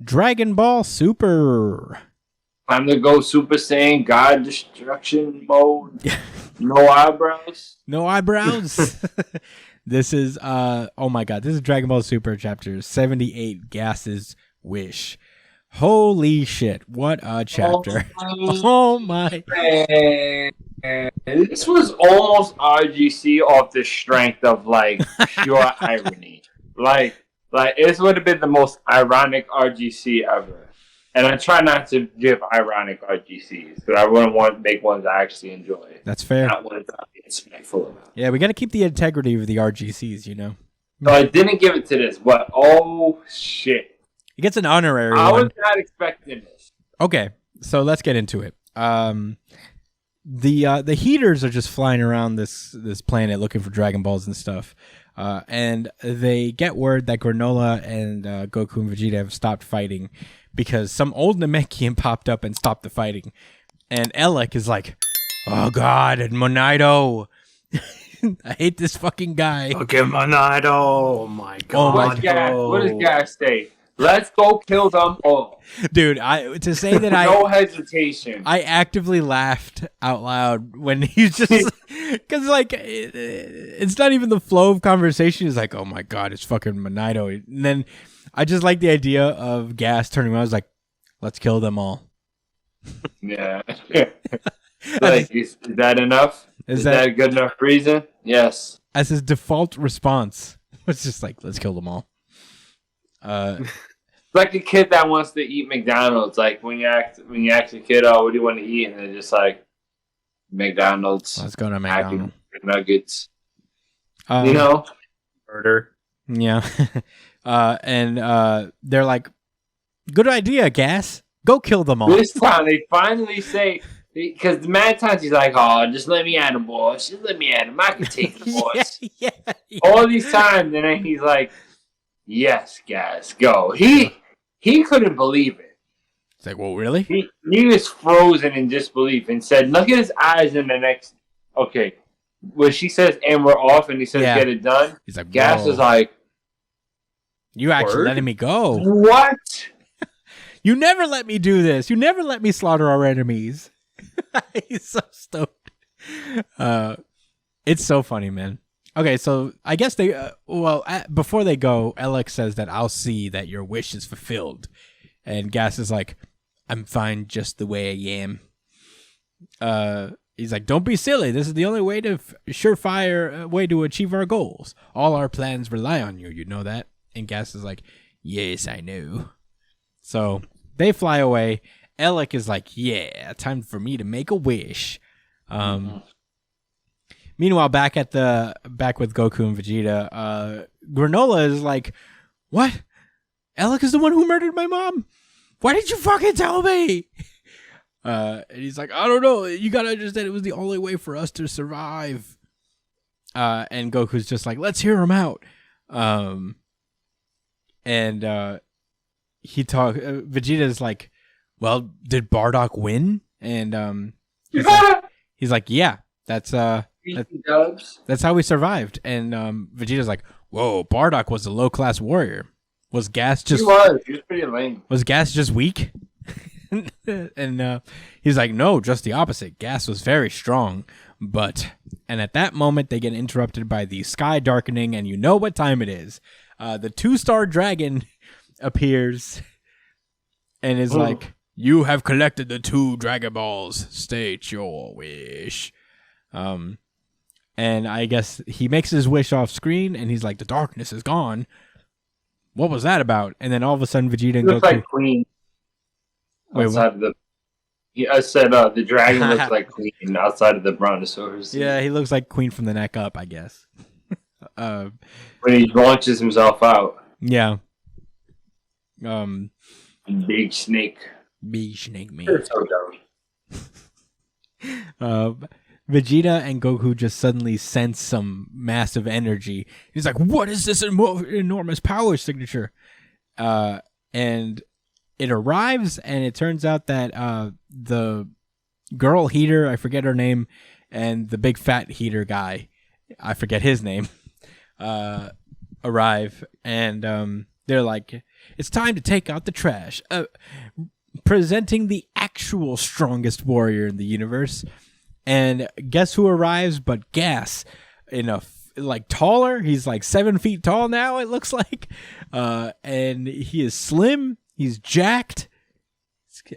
Dragon Ball Super. Time to go Super Saiyan God Destruction mode. No eyebrows. No eyebrows. This is oh my god, this is Dragon Ball Super chapter 78, Gas's Wish. Holy shit, what a chapter. Oh my. This was almost RGC off the strength of like pure irony. Like this would have been the most ironic RGC ever. And I try not to give ironic RGCs, but I wouldn't want to make ones I actually enjoy. That's fair. Not ones I'm respectful about. Yeah, we got to keep the integrity of the RGCs, you know. So I didn't give it to this, but oh shit. It gets an honorary I one. was not expecting this. Okay, so let's get into it. The heaters are just flying around this planet looking for Dragon Balls and stuff. And they get word that Granola and Goku and Vegeta have stopped fighting because some old Namekian popped up and stopped the fighting. And Elec is like, oh god, and Monaido. I hate this fucking guy. Okay, Monaido. Oh my god. What does Gas say? Let's go kill them all. Dude, to say that no hesitation. I actively laughed out loud when he's just because like it's not even the flow of conversation. It's like, oh my god, it's fucking Monaido. And then I just like the idea of Gas turning around. I was like, let's kill them all. Yeah. Like, is that enough? Is that a good enough reason? Yes. As his default response, it's just like, let's kill them all. It's like a kid that wants to eat McDonald's. Like when you ask a kid, "Oh, what do you want to eat?" and they're just like, "McDonald's." Let's go to McDonald's. Nuggets. You know, murder. Yeah, and they're like, "Good idea, Gas. Go kill them all." This time they finally say, because the mad times he's like, "Oh, just let me at him, boss. Just let me at him. I can take the boss." yeah. All these times, and then he's like, yes, guys, go. He couldn't believe it. It's like, well, really? He was frozen in disbelief and said, look at his eyes in the next... Okay. When she says, and we're off, and he says, get it done. He's like, Gas is like... You actually letting me go. What? You never let me do this. You never let me slaughter our enemies. He's so stoked. It's so funny, man. Okay, so I guess they, before they go, Elec says that I'll see that your wish is fulfilled. And Gas is like, I'm fine just the way I am. He's like, don't be silly. This is the only way to surefire way to achieve our goals. All our plans rely on you. You know that? And Gas is like, yes, I know. So they fly away. Elec is like, yeah, time for me to make a wish. Meanwhile, back with Goku and Vegeta, Granola is like, what? Elec is the one who murdered my mom? Why did you fucking tell me? And he's like, I don't know. You gotta understand it was the only way for us to survive. And Goku's just like, let's hear him out. Vegeta's like, well, did Bardock win? And he's like, yeah, that's how we survived. And Vegeta's like, whoa, Bardock was a low-class warrior. Was Gas just... He was pretty lame. Was Gas just weak? And he's like, no, just the opposite. Gas was very strong. And at that moment, they get interrupted by the sky darkening, and you know what time it is. The 2-star dragon appears and is like, you have collected the 2 Dragon Balls. State your wish. And I guess he makes his wish off screen, and he's like, the darkness is gone. What was that about? And then all of a sudden, Vegeta and Goku... Looks like Queen. Outside of the... I said the dragon looks like Queen outside of the Brontosaurus. Yeah, he looks like Queen from the neck up, I guess. When he launches himself out. Yeah. Big snake. Big snake, man. It's so dumb. Vegeta and Goku just suddenly sense some massive energy. He's like, what is this enormous power signature? And it arrives, and it turns out that the girl heater, I forget her name, and the big fat heater guy, I forget his name, arrive. And they're like, It's time to take out the trash. Presenting the actual strongest warrior in the universe. And guess who arrives but Gas in a taller. He's like 7 feet tall now, it looks like. And he is slim. He's jacked.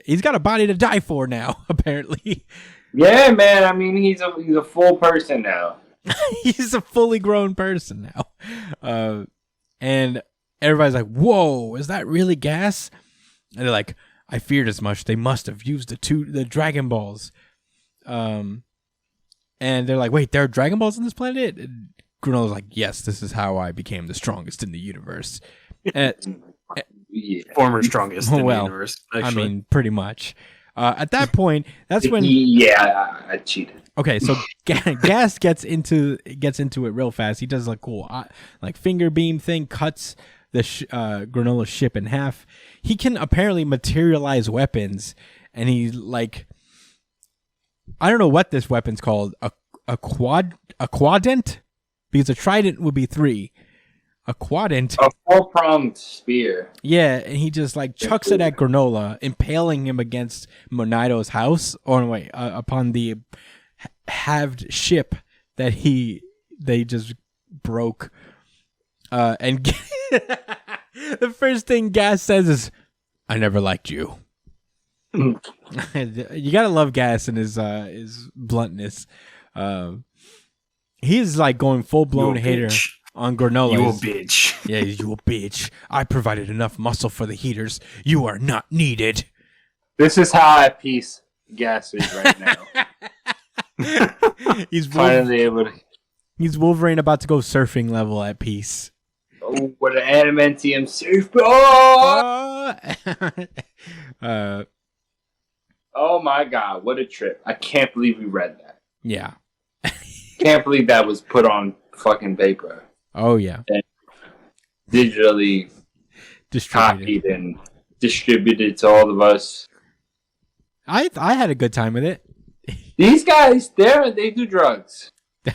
He's got a body to die for now, apparently. Yeah, man. I mean, he's a full person now. He's a fully grown person now. And everybody's like, whoa, is that really Gas? And they're like, I feared as much. They must have used the Dragon Balls. And they're like, wait, there are Dragon Balls on this planet? And Granolla's like, yes, this is how I became the strongest in the universe. Former strongest in the universe, actually. I mean, pretty much. At that point, that's when... Yeah, I cheated. Okay, so Gas gets into it real fast. He does a cool finger beam thing, cuts the Granola's ship in half. He can apparently materialize weapons, and he I don't know what this weapon's called. A quadrant? Because a trident would be 3. A quadrant. A 4-pronged spear. Yeah, and he just chucks it at Granola, impaling him against Monito's house, upon the halved ship that they just broke. And the first thing Gas says is, "I never liked you." You gotta love Gas and his bluntness. He's going full blown hater on Granola. You a bitch. Yeah, you a bitch. I provided enough muscle for the heaters. You are not needed. This is how at peace Gas is right now. He's finally able to. He's Wolverine about to go surfing level at peace. Oh, what an adamantium surf! Oh my god, what a trip! I can't believe we read that. Yeah. Can't believe that was put on fucking paper. Oh yeah. And digitally copied and distributed to all of us. I had a good time with it. These guys, they do drugs.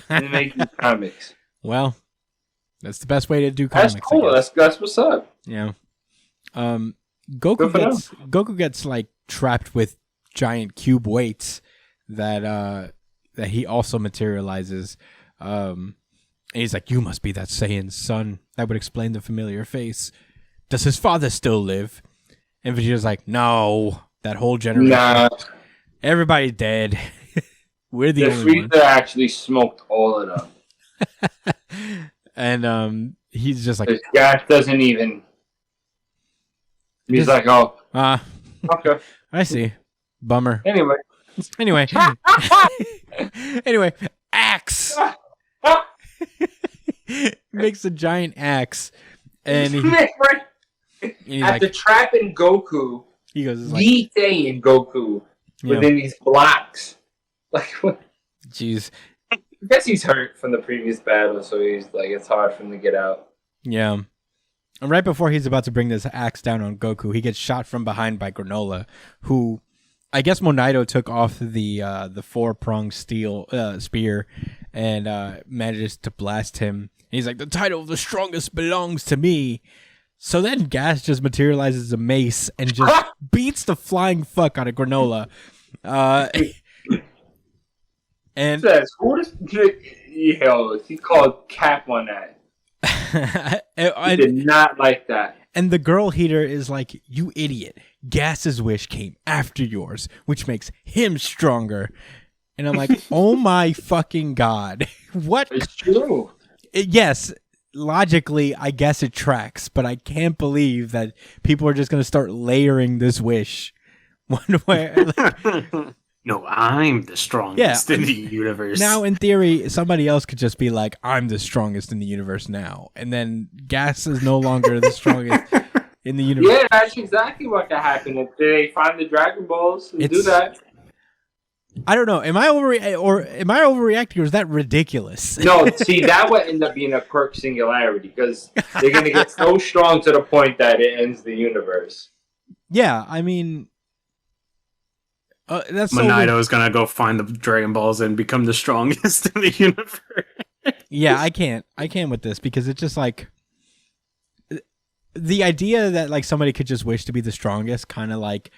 And they make these comics. Well, that's the best way to do comics. That's cool. That's what's up. Yeah. Goku gets trapped with giant cube weights that he also materializes. And he's like, "You must be that Saiyan's son. That would explain the familiar face. Does his father still live?" And Vegeta's like, "No, that whole generation. Nah. Everybody's dead. We're the only one." The freezer actually smoked all of them. And he's just like, this guy doesn't even. He's like, "Oh, okay, I see. Bummer." Anyway, anyway, axe. Makes a giant axe, and he's after trapping Goku, he goes, Vegeta and Goku within these blocks. What? Jeez. I guess he's hurt from the previous battle, so he's it's hard for him to get out. Yeah. And right before he's about to bring this axe down on Goku, he gets shot from behind by Granola, who I guess Monito took off the 4-pronged steel spear and manages to blast him. And he's like, "The title of the strongest belongs to me." So then Gas just materializes a mace and just beats the flying fuck out of Granola. And says, he called cap on that. I did not like that. And the girl heater is like, "You idiot. Gas's wish came after yours, which makes him stronger." And I'm like, oh my fucking god. What? It's true. Yes, logically, I guess it tracks, but I can't believe that people are just going to start layering this wish. One way. No, I'm the strongest in the universe. Now, in theory, somebody else could just be like, "I'm the strongest in the universe now." And then Gas is no longer the strongest in the universe. Yeah, that's exactly what could happen if they find the Dragon Balls and do that. I don't know. Am I overreacting, or is that ridiculous? No, see, that would end up being a quirk singularity because they're going to get so strong to the point that it ends the universe. Yeah, I mean, that's Monito is going to go find the Dragon Balls and become the strongest in the universe. Yeah, I can't with this because it's just like the idea that like somebody could just wish to be the strongest kind of like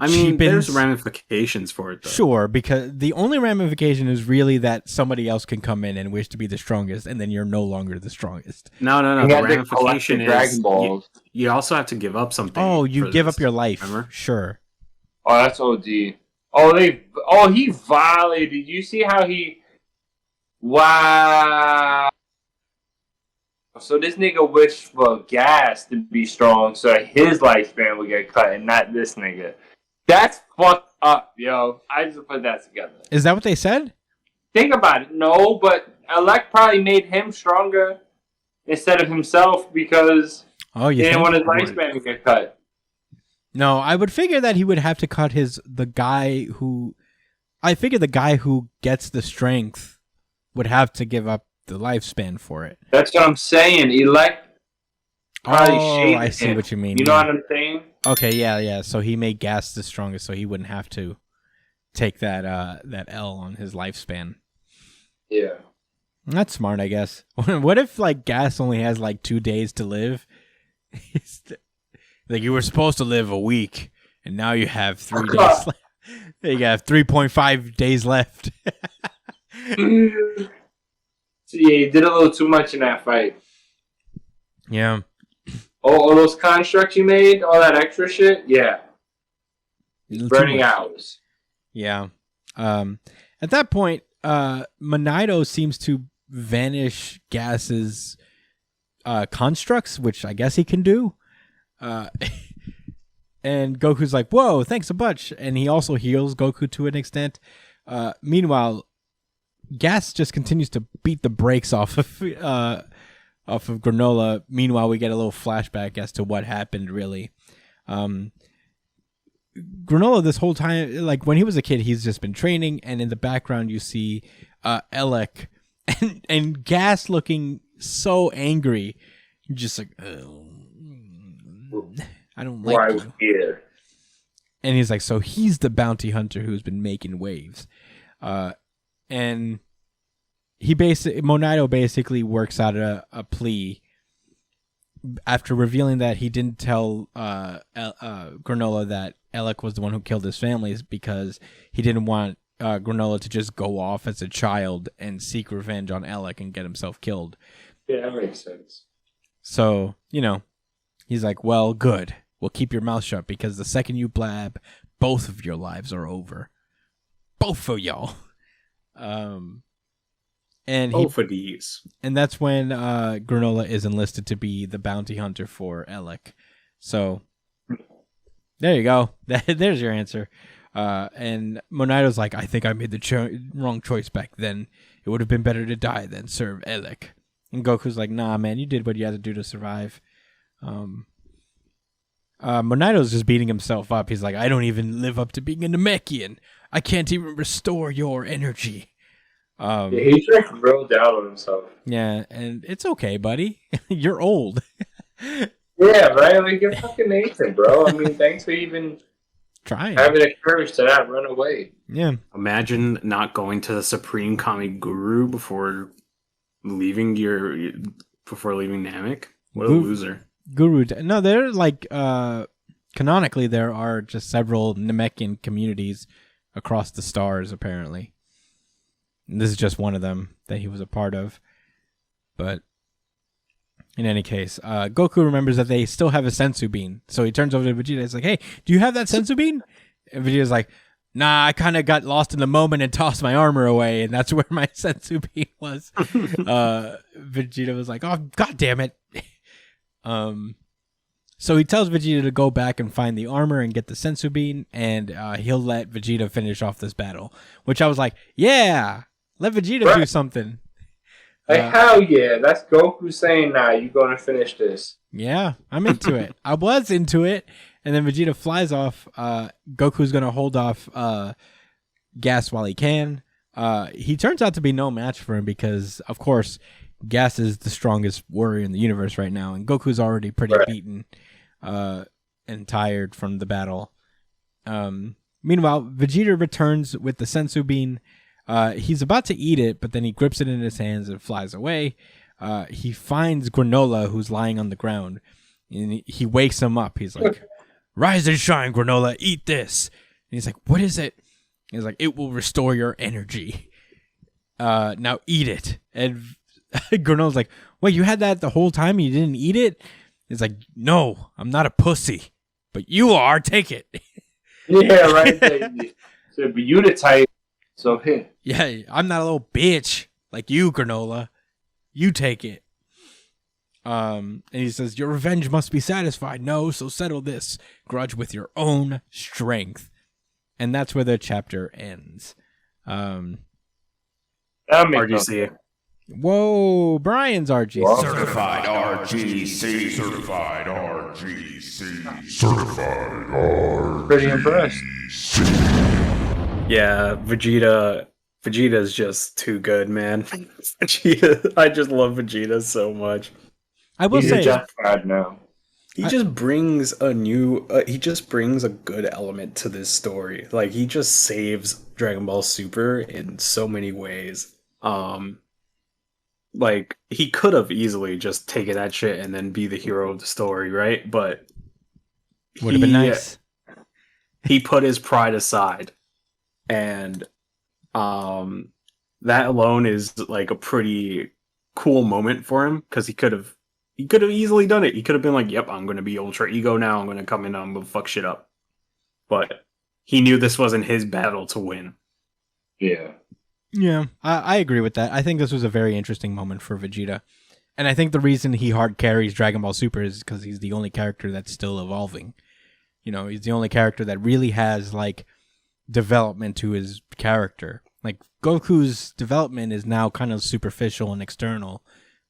I mean, cheapens. there's ramifications for it, though. Sure, because the only ramification is really that somebody else can come in and wish to be the strongest, and then you're no longer the strongest. No. You The had to ramification collect the Dragon is Balls. you also have to give up something. Oh, you for give this, up your life. Remember? Sure. Oh, that's OD. He violated. You see how he? Wow. So this nigga wished for gas to be strong, so his lifespan would get cut, and not this nigga. That's fucked up, yo. I just put that together. Is that what they said? Think about it. No, but Elec probably made him stronger instead of himself because he didn't want his lifespan to get cut. No, I would figure that he would have to cut the guy who gets the strength would have to give up the lifespan for it. That's what I'm saying. Elec probably shaved I see him. what you mean. You know what I'm saying? Okay, yeah. So he made Gas the strongest, so he wouldn't have to take that L on his lifespan. Yeah. That's smart, I guess. What if like Gas only has like 2 days to live? Like you were supposed to live a week, and now you have 3 days left. You got 3.5 days left. So yeah, you did a little too much in that fight. Yeah. All those constructs you made, all that extra shit, yeah. Burning hours. Yeah. At that point, Monaido seems to vanish Gas's constructs, which I guess he can do. And Goku's like, whoa, thanks a bunch. And he also heals Goku to an extent. Meanwhile, Gas just continues to beat the brakes off of Granola. Meanwhile, we get a little flashback as to what happened, really. Granola, this whole time, like when he was a kid, he's just been training, and in the background you see Elec and Gas looking so angry, just like, I don't like you. Here. And he's like, so he's the bounty hunter who's been making waves. And Monaido basically works out a plea after revealing that he didn't tell Granola that Elec was the one who killed his family because he didn't want Granola to just go off as a child and seek revenge on Elec and get himself killed. Yeah, that makes sense. So, he's like, well, good. We'll keep your mouth shut because the second you blab, both of your lives are over. Both of y'all. And for these. And that's when Granola is enlisted to be the bounty hunter for Elec. So there you go. There's your answer. And Monaido's like, I think I made the wrong choice back then. It would have been better to die than serve Elec. And Goku's like, nah, man, you did what you had to do to survive. Monaido's just beating himself up. He's like, I don't even live up to being a Namekian. I can't even restore your energy. He's like real down on himself. Yeah, and it's okay, buddy. You're old. Yeah, right? Like, you're fucking Nathan, bro. I mean, thanks for even trying. Having the courage to not run away. Yeah. Imagine not going to the Supreme Kami Guru before leaving Namek. What a loser. Guru. No, they're like, canonically, there are just several Namekian communities across the stars, apparently. And this is just one of them that he was a part of. But in any case, Goku remembers that they still have a sensu bean. So he turns over to Vegeta. He's like, hey, do you have that sensu bean? And Vegeta's like, nah, I kind of got lost in the moment and tossed my armor away. And that's where my sensu bean was. Vegeta was like, oh, God damn it. So he tells Vegeta to go back and find the armor and get the sensu bean. And he'll let Vegeta finish off this battle. Which I was like, yeah, let Vegeta do something. Like, hell yeah, that's Goku saying, nah, you gonna finish this. Yeah, I'm into it. I was into it. And then Vegeta flies off. Goku's gonna hold off Gas while he can. He turns out to be no match for him because, of course, Gas is the strongest warrior in the universe right now. And Goku's already pretty beaten and tired from the battle. Meanwhile, Vegeta returns with the sensu bean. He's about to eat it, but then he grips it in his hands and flies away. He finds Granola, who's lying on the ground, And he wakes him up. He's like, "Rise and shine, Granola. Eat this." And he's like, "What is it?" He's like, "It will restore your energy. Now eat it." And Granola's like, "Wait, you had that the whole time? You didn't eat it?" He's like, "No, I'm not a pussy, but you are. Take it." Yeah, right. So, but you the type. So here. Yeah, I'm not a little bitch like you, Granola. You take it. And he says, "Your revenge must be satisfied. No, so settle this grudge with your own strength." And that's where the chapter ends. That makes no RGC. sense. Whoa, Brian's RGC. Whoa. Certified RGC. Certified RGC. Certified RGC. Pretty impressed. Yeah, Vegeta's just too good, man. Vegeta, I just love Vegeta so much. I will He's say, justified now. He just brings he just brings a good element to this story. Like, he just saves Dragon Ball Super in so many ways. Like, he could have easily just taken that shit and then be the hero of the story, right? But would have been nice. He put his pride aside, and that alone is like a pretty cool moment for him, because he could have easily done it. He could have been like, "Yep, I'm going to be Ultra Ego now. I'm going to come in. I'm going to fuck shit up." But he knew this wasn't his battle to win. Yeah. Yeah, I agree with that. I think this was a very interesting moment for Vegeta. And I think the reason he hard carries Dragon Ball Super is because he's the only character that's still evolving. You know, he's the only character that really has, like, development to his character. Like, Goku's development is now kind of superficial and external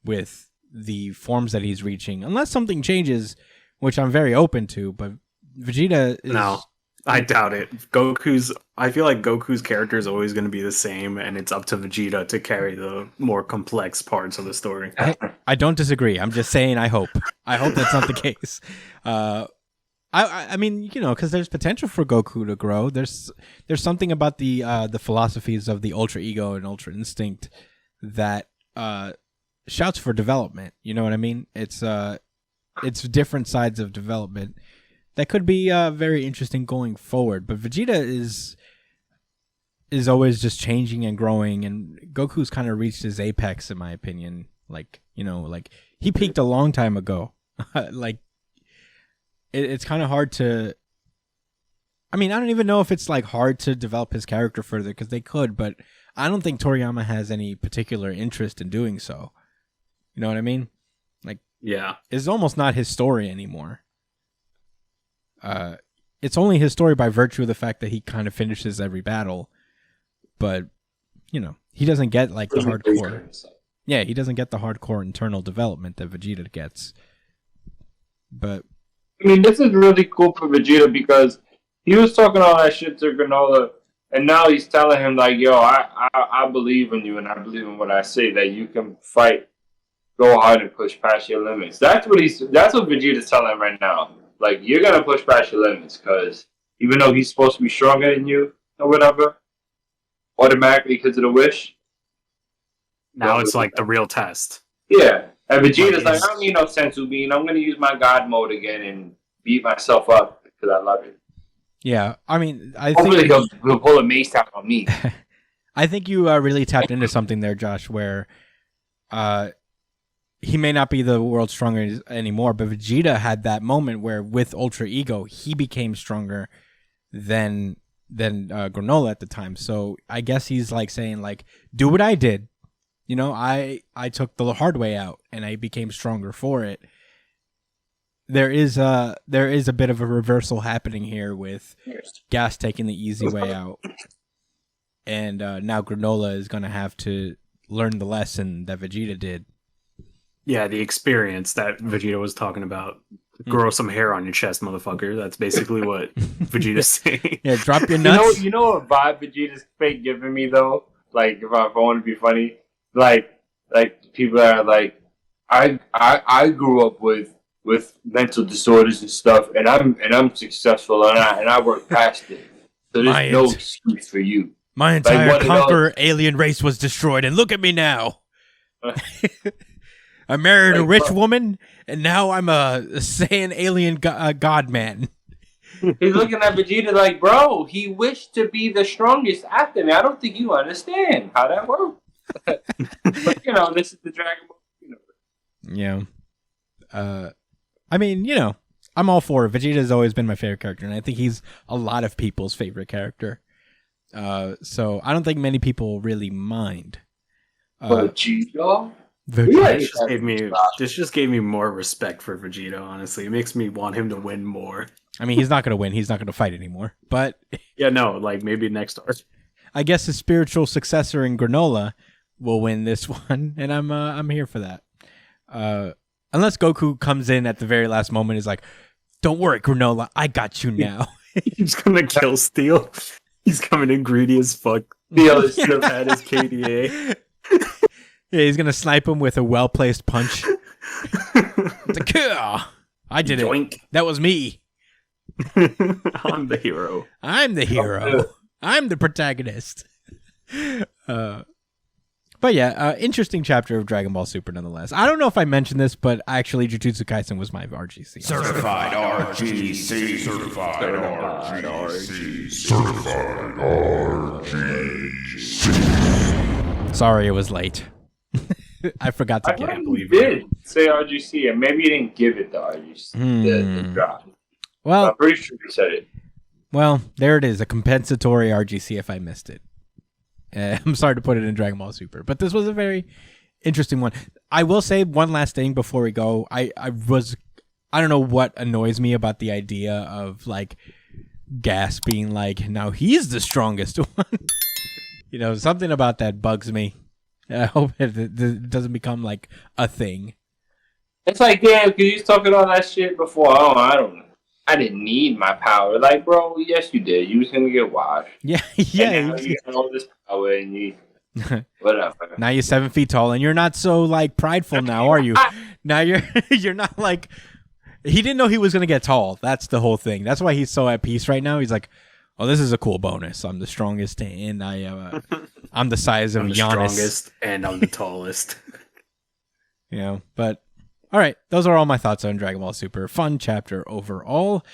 with the forms that he's reaching. Unless something changes, which I'm very open to, but Vegeta is... No, I doubt it. I feel like Goku's character is always going to be the same, and it's up to Vegeta to carry the more complex parts of the story. I don't disagree. I'm just saying I hope. I hope that's not the case. I mean, you know, because there's potential for Goku to grow. There's something about the philosophies of the Ultra Ego and Ultra Instinct that shouts for development. You know what I mean? It's different sides of development that could be very interesting going forward. But Vegeta is always just changing and growing, and Goku's kind of reached his apex, in my opinion. Like, you know, like, he peaked a long time ago. Like, it's kind of hard to... I mean, I don't even know if it's, like, hard to develop his character further, because they could, but I don't think Toriyama has any particular interest in doing so. You know what I mean? Like, Yeah. it's almost not his story anymore. It's only his story by virtue of the fact that he kind of finishes every battle, but, you know, he doesn't get, like, the hardcore. Yeah, he doesn't get the hardcore internal development that Vegeta gets. But I mean, this is really cool for Vegeta, because he was talking all that shit to Granola, and now he's telling him, like, "Yo, I believe in you, and I believe in what I say, that you can fight, go hard, and push past your limits." That's what Vegeta's telling him right now. Like, you're gonna push past your limits, because even though he's supposed to be stronger than you or whatever, automatically because of the wish. Now it's like the real test. Yeah, and Vegeta's like, "I don't need no sensu bean. I'm gonna use my God mode again and beat myself up because I love it." yeah, I mean, I Hopefully think he'll pull a mace out on me. I think you really tapped into something there, Josh, where he may not be the world's strongest anymore, but Vegeta had that moment where, with Ultra Ego, he became stronger than Granola at the time. So I guess he's like saying, like, do what I did. You know, I took the hard way out, and I became stronger for it. There is a bit of a reversal happening here with Gas taking the easy way out, and now Granola is going to have to learn the lesson that Vegeta did. Yeah, the experience that Vegeta was talking about. Grow some hair on your chest, motherfucker. That's basically what Vegeta's saying. Yeah, drop your nuts. You know what vibe Vegeta's fake giving me though? Like, if I want to be funny, like people are like, I grew up with mental disorders and stuff, and I'm successful, and I work past it. So there's no excuse for you. My entire conqueror alien race was destroyed, and look at me now. I married a Like, rich bro. woman, and now I'm a Saiyan alien god man. He's looking at Vegeta like, bro, he wished to be the strongest after me. I don't think you understand how that works. But, this is the Dragon Ball universe. Yeah. I mean, I'm all for it. Vegeta's always been my favorite character, and I think he's a lot of people's favorite character. So I don't think many people really mind. Vegeta? Vegeta. This just gave me more respect for Vegeta, honestly. It makes me want him to win more. I mean, he's not going to win. He's not going to fight anymore. But Yeah, no, like maybe next arc. I guess his spiritual successor in Granola will win this one, and I'm here for that. Unless Goku comes in at the very last moment and is like, "Don't worry, Granola, I got you now." He's gonna kill Steel. He's coming in greedy as fuck. Steel is Should have had his KDA. Yeah, he's gonna snipe him with a well-placed punch. It's like, "Kuh! I did it. Joink. That was me. I'm the hero. I'm the hero. I'm the protagonist." But yeah, interesting chapter of Dragon Ball Super nonetheless. I don't know if I mentioned this, but actually Jujutsu Kaisen was my RGC. Certified RGC. Certified RGC. Certified RGC. Sorry it was late. I forgot to I get can't it. believe you did say RGC, and maybe you didn't give it the RGC. The drop. Well, I'm pretty sure you said it. Well, there it is, a compensatory RGC if I missed it. I'm sorry to put it in Dragon Ball Super, but this was a very interesting one. I will say one last thing before we go. I don't know what annoys me about the idea of like Gas being like, now he's the strongest one. Something about that bugs me. I hope it doesn't become like a thing. It's like, damn, because you was talking all that shit before. I didn't need my power. Like, bro, yes, you did. You was going to get washed. Yeah. And now you got all this power and you... Whatever. Now you're 7 feet tall and you're not so like prideful now, are you? Now you're not like... He didn't know he was going to get tall. That's the whole thing. That's why he's so at peace right now. He's like, oh, this is a cool bonus. I'm the strongest and I'm the size of I'm the Giannis. strongest and I'm the tallest. But all right, those are all my thoughts on Dragon Ball Super. Fun chapter overall.